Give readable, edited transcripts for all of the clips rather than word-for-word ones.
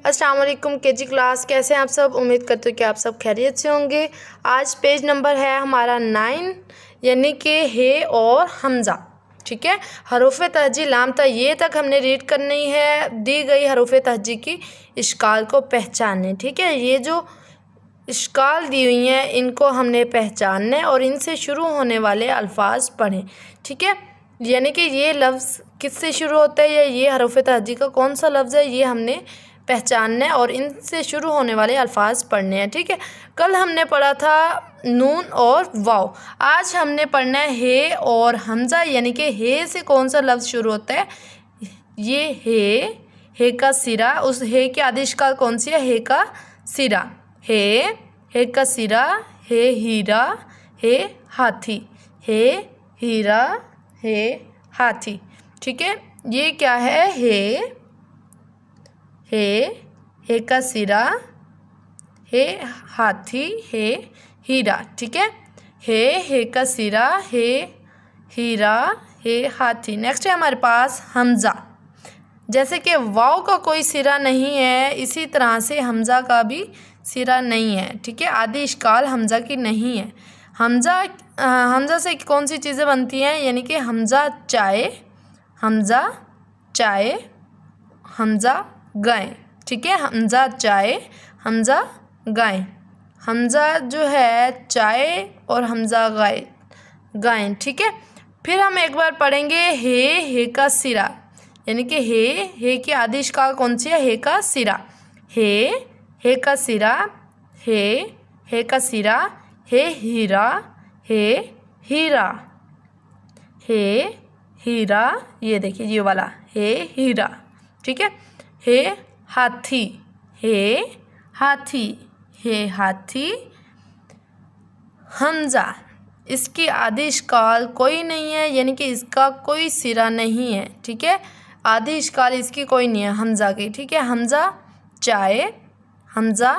अस्सलाम वालेकुम KG class, कैसे हैं आप सब। उम्मीद करते हो कि आप सब खैरियत से होंगे। आज पेज नंबर है हमारा 9 यानी कि हे और हमज़ा। ठीक है, हरूफ तहजी लाम ता ये तक हमने रीड करनी है। दी गई हरूफ तहजी की इश्काल को पहचाने। ठीक है, ये जो इश्काल दी हुई हैं इनको हमने पहचानना है और इनसे शुरू होने वाले अल्फाज पढ़ें। ठीक है, यानी कि ये लफ्ज़ किससे शुरू होता है या ये हरूफ तहजी का कौन सा लफ्ज़ है ये हमने पहचानना है और इनसे शुरू होने वाले अल्फाज पढ़ने हैं। ठीक है, कल हमने पढ़ा था नून और वाव। आज हमने पढ़ना है हे और हमज़ा, यानी कि हे से कौन सा लफ्ज़ शुरू होता है। ये हे का सिरा, उस हे की आदि इश्काल कौन सी है, हे का सिरा। हे का सिरा, हे हीरा, हे हाथी, हे हीरा, हे हाथी। ठीक है, ये क्या है, हे का सिरा, हे हाथी, हे हीरा। ठीक है, हे का सिरा, हे हीरा, हे हाथी। नेक्स्ट है हमारे पास हमज़ा। जैसे कि वाव का कोई सिरा नहीं है, इसी तरह से हमज़ा का भी सिरा नहीं है। ठीक है, आदि इश्काल हमज़ा की नहीं है। हमज़ा से कौन सी चीज़ें बनती हैं, यानी कि हमज़ा चाय, हमज़ा चाय, हमज़ा गाय। ठीक है, हमज़ा चाय, हमज़ा गाय। हमज़ा जो है चाय और हमज़ा गाय। ठीक है, फिर हम एक बार पढ़ेंगे हे का सिरा, यानी कि हे की आदि इश्काल कौन सी है, हे का सिरा। हे का सिरा, हे का सिरा, हे हीरा, हे हीरा, हे हीरा। ये देखिए ये वाला हे हीरा। ठीक है, हे हाथी, हे हाथी, हे हाथी। हमज़ा, इसकी आदि इश्काल कोई नहीं है, यानी कि इसका कोई सिरा नहीं है। ठीक है, आदि इश्काल इसकी कोई नहीं है हमज़ा की। ठीक है, हमज़ा चाय, हमज़ा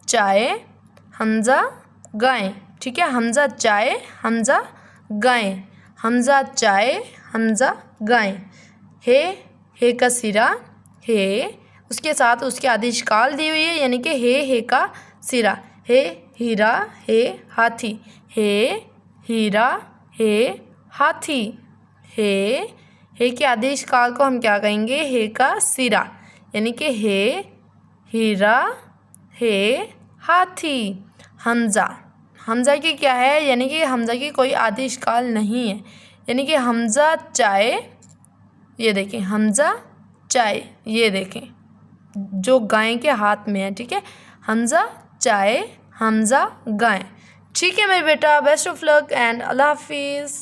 चाय, हमज़ा गाय। ठीक है, हमज़ा चाय, हमज़ा गाय, हमज़ा चाय, हमज़ा गाय। हे का सिरा, हे उसके साथ उसकी आदि इश्काल दी हुई है, यानी कि हे का सिरा, हे हीरा, हे हाथी, हे हीरा, हे हाथी। हे की आदि इश्काल को हम क्या कहेंगे, हे का सिरा, यानी कि हे हीरा, हे हाथी। हमज़ा की क्या है, यानी कि हमज़ा की कोई आदि इश्काल नहीं है, यानी कि हमज़ा चाय। ये देखें हमज़ा चाय, ये देखें जो गाय के हाथ में है। ठीक है, हमज़ा चाय, हमज़ा गाय। ठीक है मेरे बेटा, बेस्ट ऑफ लक एंड अल्लाह हाफिज़।